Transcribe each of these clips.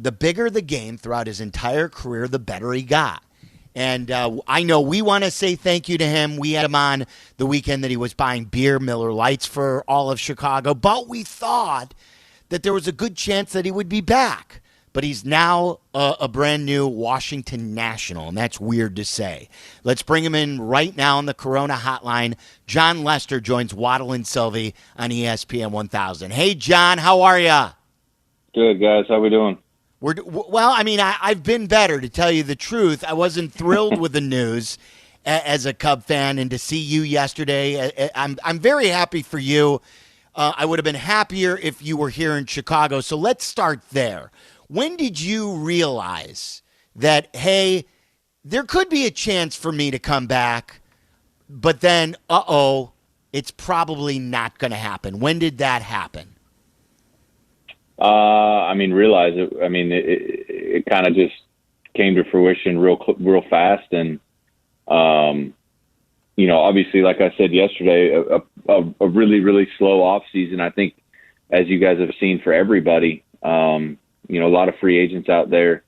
the bigger the game throughout his entire career, the better he got. And I know we want to say thank you to him. We had him on the weekend that he was buying beer, Miller Lights, for all of Chicago. But we thought that there was a good chance that he would be back. But he's now a brand new Washington National, and that's weird to say. Let's bring him in right now on the Corona Hotline. Jon Lester joins Waddle and Silvy on ESPN 1000. Hey, John, how are you? Good, guys. How we doing? I've been better, to tell you the truth. I wasn't thrilled with the news as a Cub fan, and to see you yesterday, I'm very happy for you. I would have been happier if you were here in Chicago. So let's start there. When did you realize that, hey, there could be a chance for me to come back, but then, it's probably not going to happen? When did that happen? Realize it. It kind of just came to fruition real fast. And, obviously, like I said yesterday, a really, really slow off season. I think, as you guys have seen, for everybody, a lot of free agents out there.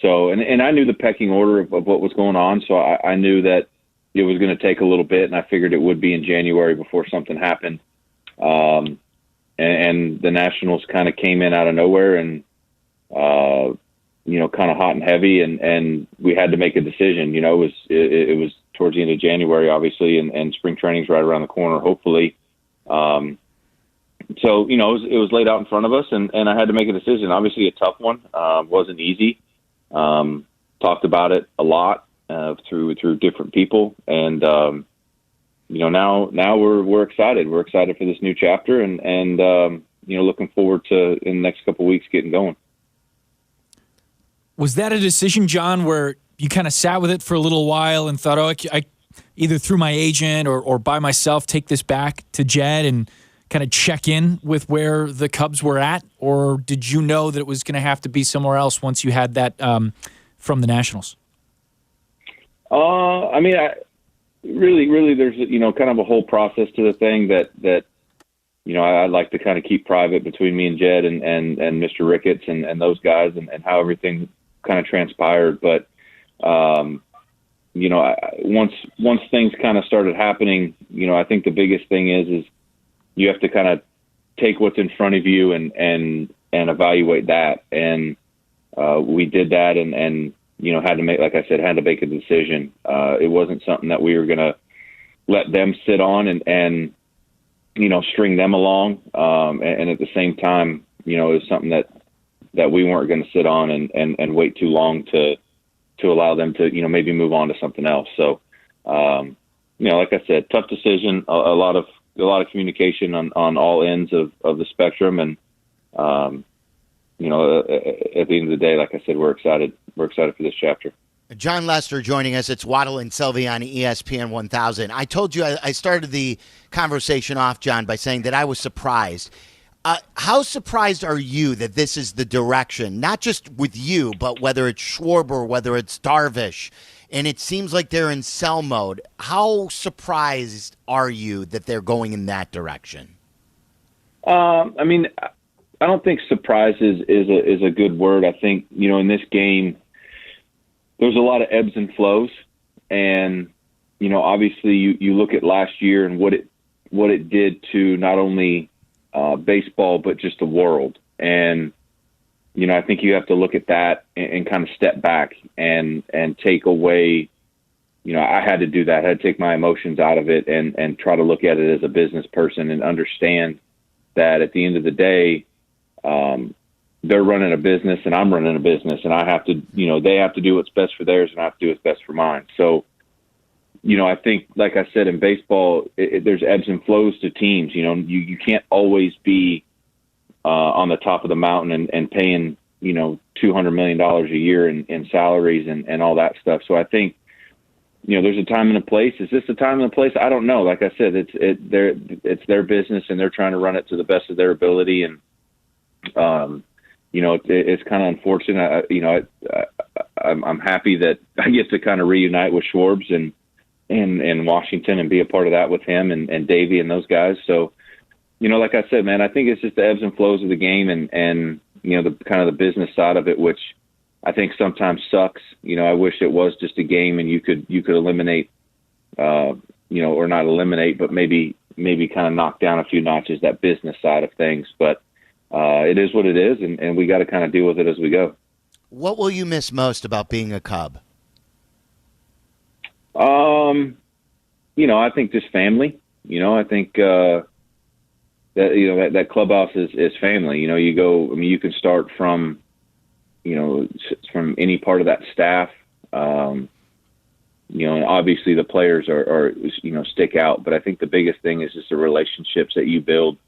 So, and I knew the pecking order of what was going on. So I knew that it was going to take a little bit, and I figured it would be in January before something happened. And the Nationals kind of came in out of nowhere and, kind of hot and heavy, and we had to make a decision. It was towards the end of January, obviously, and spring training's right around the corner, hopefully. So, it was laid out in front of us, and I had to make a decision. Obviously a tough one, wasn't easy. Talked about it a lot, through different people. And, now we're excited. We're excited for this new chapter and looking forward to, in the next couple of weeks, getting going. Was that a decision, John, where you kind of sat with it for a little while and thought, I either through my agent or by myself, take this back to Jed and kind of check in with where the Cubs were at? Or did you know that it was going to have to be somewhere else once you had that from the Nationals? Really, there's, kind of a whole process to the thing that I'd like to kind of keep private between me and Jed and Mr. Ricketts and those guys and how everything kind of transpired. But, once things kind of started happening, I think the biggest thing is you have to kind of take what's in front of you and evaluate that. And we did that and had to make, like I said, had to make a decision. It wasn't something that we were going to let them sit on and string them along. And at the same time, it was something that we weren't going to sit on and wait too long to allow them to, maybe move on to something else. So, like I said, tough decision, a lot of communication on all ends of the spectrum. And, at the end of the day, like I said, we're excited. We're excited for this chapter. Jon Lester joining us. It's Waddle and Silvy on ESPN 1000. I told you I started the conversation off, John, by saying that I was surprised. How surprised are you that this is the direction, not just with you, but whether it's Schwarber, whether it's Darvish, and it seems like they're in sell mode? How surprised are you that they're going in that direction? I don't think surprise is a good word. I think, in this game, there's a lot of ebbs and flows. And, obviously you look at last year and what it did to not only baseball, but just the world. And, I think you have to look at that and kind of step back and take away, I had to do that. I had to take my emotions out of it and try to look at it as a business person and understand that at the end of the day, they're running a business and I'm running a business, and I have to, they have to do what's best for theirs and I have to do what's best for mine. So, I think, like I said, in baseball, there's ebbs and flows to teams. You can't always be on the top of the mountain and paying, $200 million a year in salaries and all that stuff. So I think, there's a time and a place. Is this the time and the place? I don't know. Like I said, it's their business and they're trying to run it to the best of their ability. And, it's kind of unfortunate. I'm happy that I get to kind of reunite with Schwarbs and Washington and be a part of that with him and Davey and those guys. So, like I said, man, I think it's just the ebbs and flows of the game. And the kind of the business side of it, which I think sometimes sucks. I wish it was just a game and you could eliminate, or not eliminate, but maybe kind of knock down a few notches, that business side of things. But it is what it is, and we got to kind of deal with it as we go. What will you miss most about being a Cub? I think just family. I think that clubhouse is family. You go. I mean, you can start from from any part of that staff. And obviously the players are stick out, but I think the biggest thing is just the relationships that you build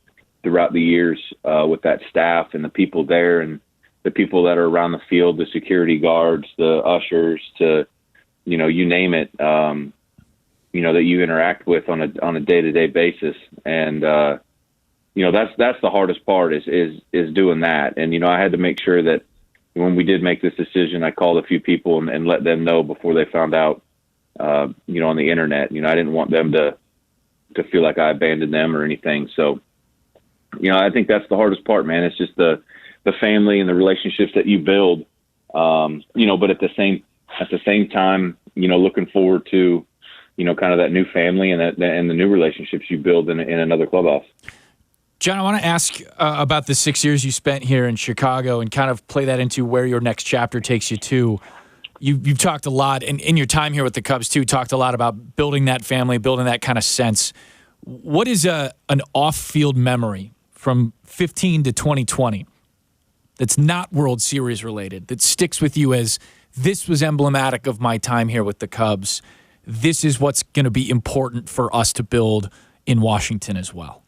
throughout the years with that staff and the people there and the people that are around the field, the security guards, the ushers, to you name it, that you interact with on a day-to-day basis. And that's the hardest part is doing that. And I had to make sure that when we did make this decision, I called a few people and let them know before they found out, on the internet. I didn't want them to feel like I abandoned them or anything. So, I think that's the hardest part, man. It's just the family and the relationships that you build. But at the same time, looking forward to, kind of that new family and the new relationships you build in another clubhouse. Jon, I want to ask about the 6 years you spent here in Chicago and kind of play that into where your next chapter takes you to. You've talked a lot, and in your time here with the Cubs too, talked a lot about building that family, building that kind of sense. What is an off-field memory from 15 to 2020 that's not World Series related, that sticks with you as this was emblematic of my time here with the Cubs? This is what's going to be important for us to build in Washington as well.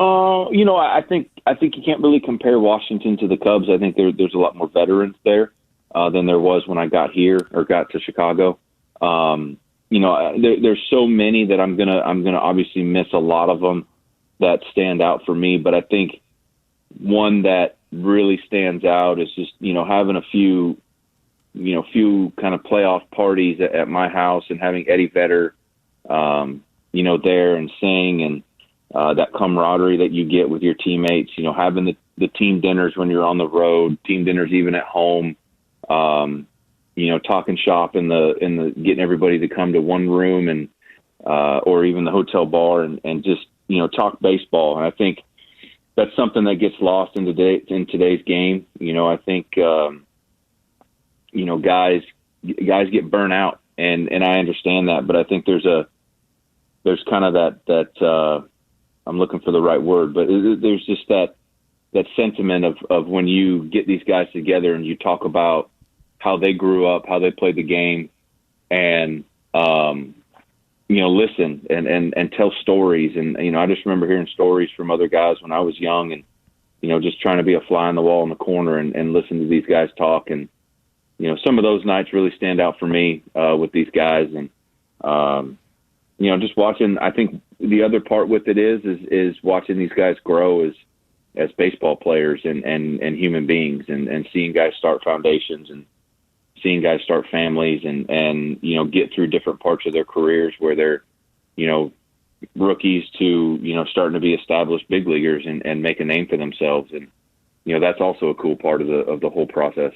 I think you can't really compare Washington to the Cubs. I think there's a lot more veterans there than there was when I got here or got to Chicago. There's so many that I'm gonna obviously miss a lot of them that stand out for me. But I think one that really stands out is just having a few kind of playoff parties at my house and having Eddie Vedder, there and sing and. That camaraderie that you get with your teammates, having the team dinners when you're on the road, team dinners even at home, talking shop in the getting everybody to come to one room and or even the hotel bar and just talk baseball. And I think that's something that gets lost in today's game. I think guys get burnt out, and I understand that, but I think there's kind of that. I'm looking for the right word, but there's just that sentiment of when you get these guys together and you talk about how they grew up, how they played the game, and listen and tell stories. And I just remember hearing stories from other guys when I was young, and just trying to be a fly on the wall in the corner and listen to these guys talk. And some of those nights really stand out for me with these guys. And just watching. I think the other part with it is watching these guys grow as baseball players and human beings, and seeing guys start foundations and seeing guys start families and get through different parts of their careers where they're rookies to starting to be established big leaguers and make a name for themselves. And that's also a cool part of the whole process.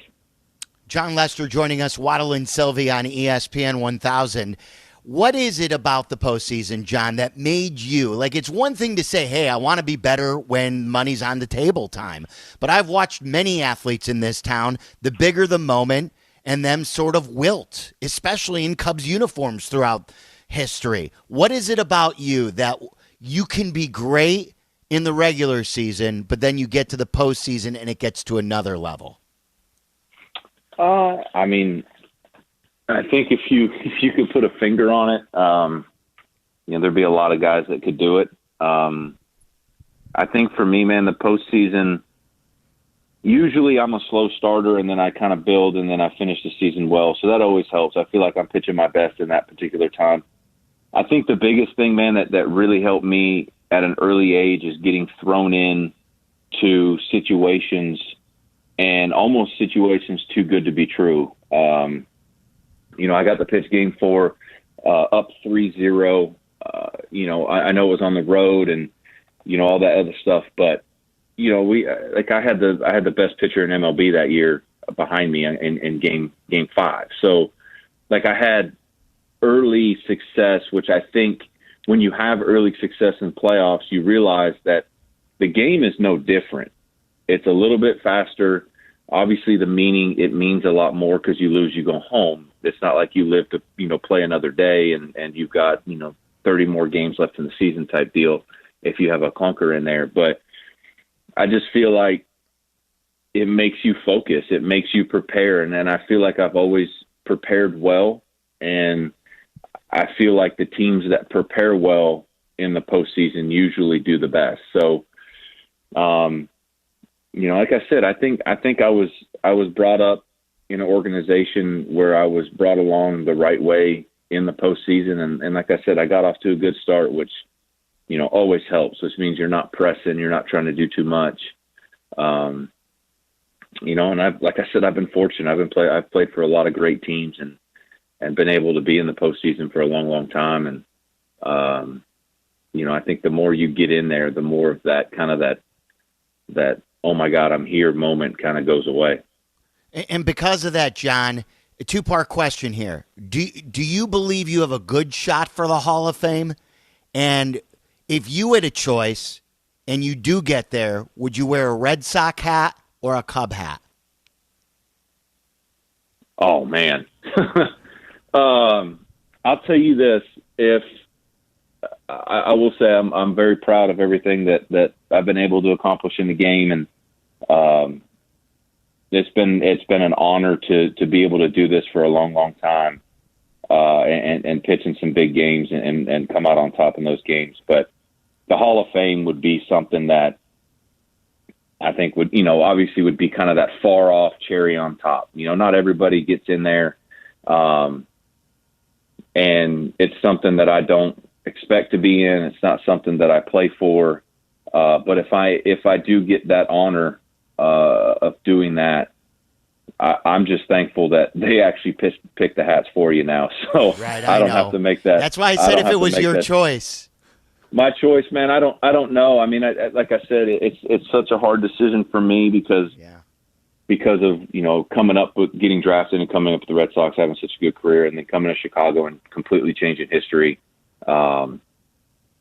Jon Lester joining us, Waddle and Silvy on ESPN 1000. What is it about the postseason, Jon, that made you, it's one thing to say, hey, I want to be better when money's on the table time. But I've watched many athletes in this town, the bigger the moment, and them sort of wilt, especially in Cubs uniforms throughout history. What is it about you that you can be great in the regular season, but then you get to the postseason and it gets to another level? I think if you could put a finger on it, there'd be a lot of guys that could do it. I think for me, man, the postseason, usually I'm a slow starter and then I kind of build and then I finish the season well. So that always helps. I feel like I'm pitching my best in that particular time. I think the biggest thing, man, that really helped me at an early age is getting thrown in to situations and almost situations too good to be true. I got the pitch game 4 up 3-0. I know it was on the road and, all that other stuff, but I had the best pitcher in MLB that year behind me in game 5. So like I had early success, which I think when you have early success in playoffs, you realize that the game is no different. It's a little bit faster. Obviously, it means a lot more because you lose, you go home. It's not like you live to, play another day and you've got, 30 more games left in the season type deal if you have a clunker in there. But I just feel like it makes you focus. It makes you prepare. And then I feel like I've always prepared well. And I feel like the teams that prepare well in the postseason usually do the best. So, like I said, I think I was brought up in an organization where I was brought along the right way in the postseason. And like I said, I got off to a good start, which, always helps, which means you're not pressing, you're not trying to do too much. And like I said, I've been fortunate. I've played for a lot of great teams and been able to be in the postseason for a long, long time. And, I think the more you get in there, the more of that kind of that, oh my God, I'm here moment kind of goes away. And because of that, Jon, a 2-part question here. Do you believe you have a good shot for the Hall of Fame? And if you had a choice and you do get there, would you wear a Red Sox hat or a Cub hat? Oh, man. I'll tell you this. If I will say I'm very proud of everything that I've been able to accomplish in the game. And it's been an honor to be able to do this for a long, long time, and pitch in some big games and come out on top in those games. But the Hall of Fame would be something that I think would, obviously would be kind of that far off cherry on top. Not everybody gets in there. And it's something that I don't expect to be in. It's not something that I play for. But if I do get that honor of doing that, I'm just thankful that they actually pick the hats for you now. So right, I don't have to make that. That's why I said if it was your choice. My choice, man. I don't know. I mean, like I said, it's such a hard decision for me because of coming up with getting drafted and coming up with the Red Sox, having such a good career, and then coming to Chicago and completely changing history. I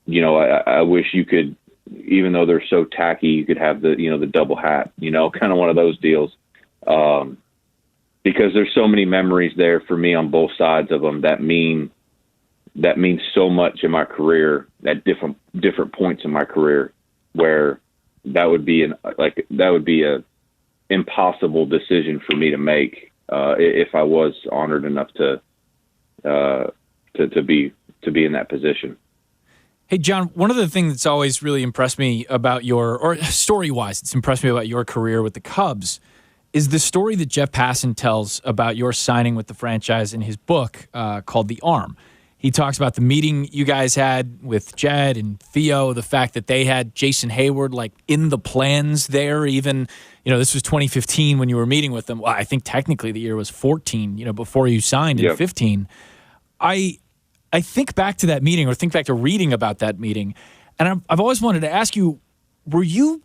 wish you could, even though they're so tacky, you could have the double hat, kind of one of those deals. Because there's so many memories there for me on both sides of them that mean so much in my career at different points in my career, where that would be a impossible decision for me to make if I was honored enough to be in that position. Hey, Jon, one of the things that's always really impressed me about or story-wise, it's impressed me about your career with the Cubs is the story that Jeff Passan tells about your signing with the franchise in his book called The Arm. He talks about the meeting you guys had with Jed and Theo, the fact that they had Jason Hayward in the plans there. Even, this was 2015 when you were meeting with them. Well, I think technically the year was 14, before you signed in 15. I think back to that meeting or think back to reading about that meeting, and I've always wanted to ask you, were you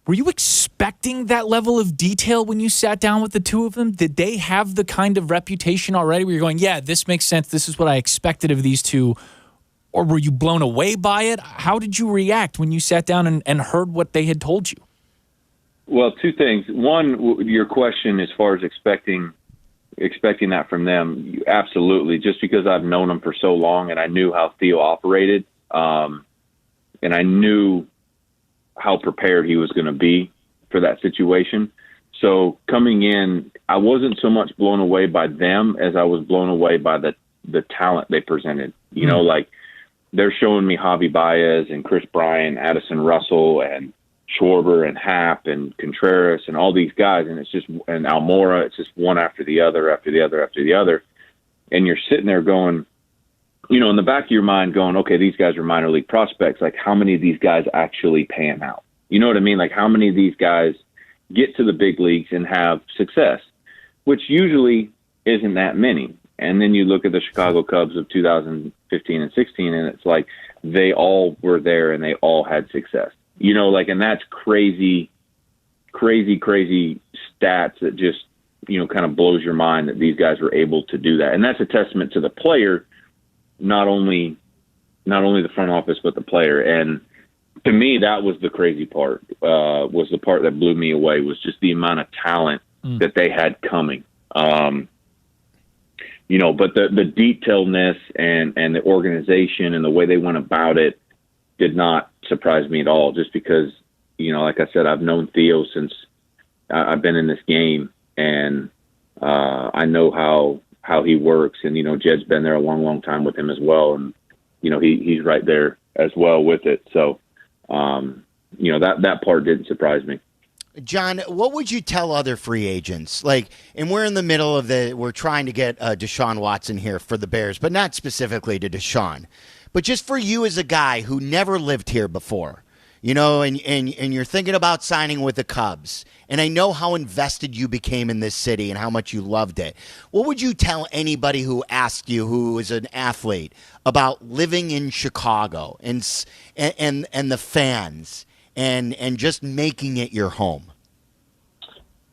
expecting that level of detail when you sat down with the two of them? Did they have the kind of reputation already where you're going, yeah, this makes sense, this is what I expected of these two? Or were you blown away by it? How did you react when you sat down and heard what they had told you? Well, two things. One, your question as far as expecting that from them, absolutely. Just because I've known them for so long and I knew how Theo operated, and I knew how prepared he was going to be for that situation. So coming in, I wasn't so much blown away by them as I was blown away by the talent they presented. They're showing me Javi Baez and Chris Bryant, Addison Russell and Schwarber and Happ and Contreras and all these guys. And and Almora, it's just one after the other, after the other, after the other. And you're sitting there going, in the back of your mind going, okay, these guys are minor league prospects. How many of these guys actually pan out? You know what I mean? How many of these guys get to the big leagues and have success, which usually isn't that many. And then you look at the Chicago Cubs of 2015 and 16, and it's they all were there and they all had success. like, and that's crazy stats that just, kind of blows your mind that these guys were able to do that. And that's a testament to the player, not only the front office, but the player. And to me, that was the crazy part, was the part that blew me away, was just the amount of talent that they had coming. But the detailedness and the organization and the way they went about it did not surprise me at all, just because, like I said, I've known Theo since I've been in this game, and I know how he works. And, Jed's been there a long, long time with him as well. And, he's right there as well with it. So, that part didn't surprise me. Jon, what would you tell other free agents? And we're in the middle of we're trying to get Deshaun Watson here for the Bears, but not specifically to Deshaun, but just for you as a guy who never lived here before, and you're thinking about signing with the Cubs. And I know how invested you became in this city and how much you loved it. What would you tell anybody who asked you, who is an athlete, about living in Chicago and the fans and just making it your home?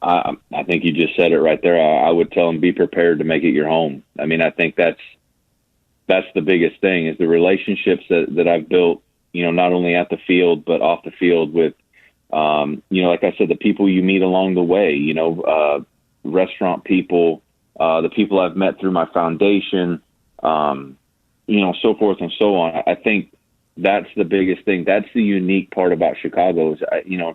I think you just said it right there. I would tell them, be prepared to make it your home. I mean, I think that's the biggest thing, is the relationships that I've built, not only at the field, but off the field with, like I said, the people you meet along the way, restaurant people, the people I've met through my foundation, so forth and so on. I think that's the biggest thing. That's the unique part about Chicago is,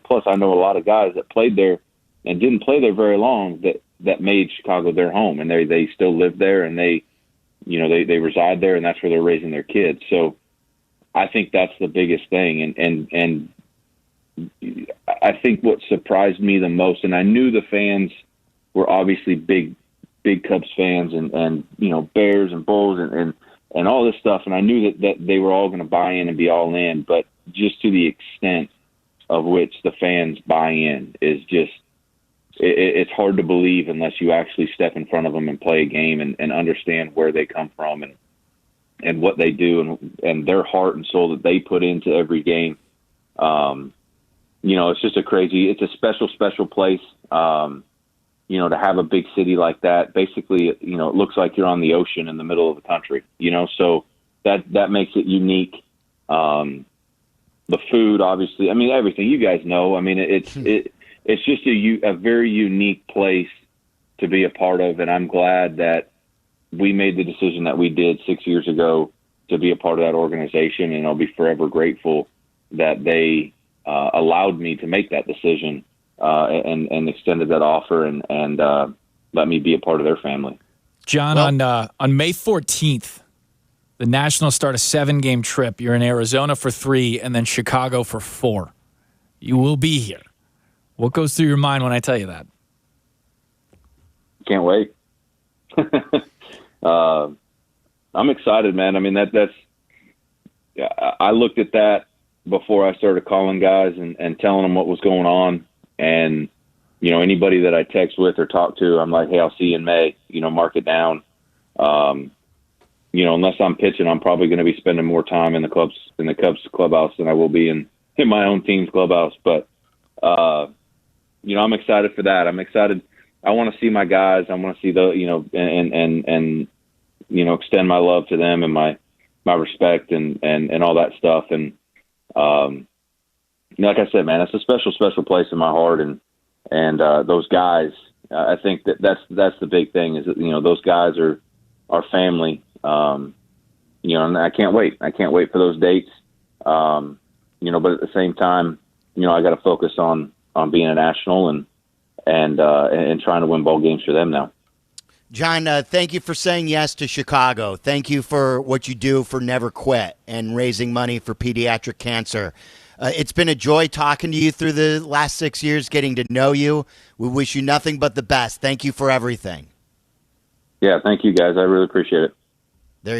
plus I know a lot of guys that played there and didn't play there very long that made Chicago their home, and they still live there, and they reside there, and that's where they're raising their kids. So I think that's the biggest thing. And I think what surprised me the most, and I knew the fans were obviously big Cubs fans and Bears and Bulls and all this stuff, and I knew that they were all going to buy in and be all in, but just to the extent of which the fans buy in is just, it's hard to believe unless you actually step in front of them and play a game and understand where they come from and what they do and their heart and soul that they put into every game. It's just it's a special place. To have a big city like that, basically, it looks like you're on the ocean in the middle of the country, so that makes it unique. The food, obviously, I mean, everything you guys know, I mean, it's just a very unique place to be a part of. And I'm glad that we made the decision that we did 6 years ago to be a part of that organization. And I'll be forever grateful that they allowed me to make that decision and extended that offer and let me be a part of their family. Jon, on May 14th, the Nationals start a 7-game trip. You're in Arizona for 3 and then Chicago for 4. You will be here. What goes through your mind when I tell you that? Can't wait. I'm excited, man. I mean, I looked at that before I started calling guys and telling them what was going on. And, anybody that I text with or talk to, I'm like, hey, I'll see you in May, mark it down. Unless I'm pitching, I'm probably going to be spending more time in the Cubs clubhouse than I will be in my own team's clubhouse. But, I'm excited for that. I'm excited. I want to see my guys. I want to see and extend my love to them and my respect and all that stuff. And, like I said, man, it's a special place in my heart. And those guys, I think that's the big thing is that, those guys are our family. And I can't wait. I can't wait for those dates. But at the same time, I got to focus on being a national and trying to win ball games for them now. Jon, thank you for saying yes to Chicago. Thank you for what you do for Never Quit and raising money for pediatric cancer. It's been a joy talking to you through the last 6 years, getting to know you. We wish you nothing but the best. Thank you for everything. Yeah, thank you, guys. I really appreciate it.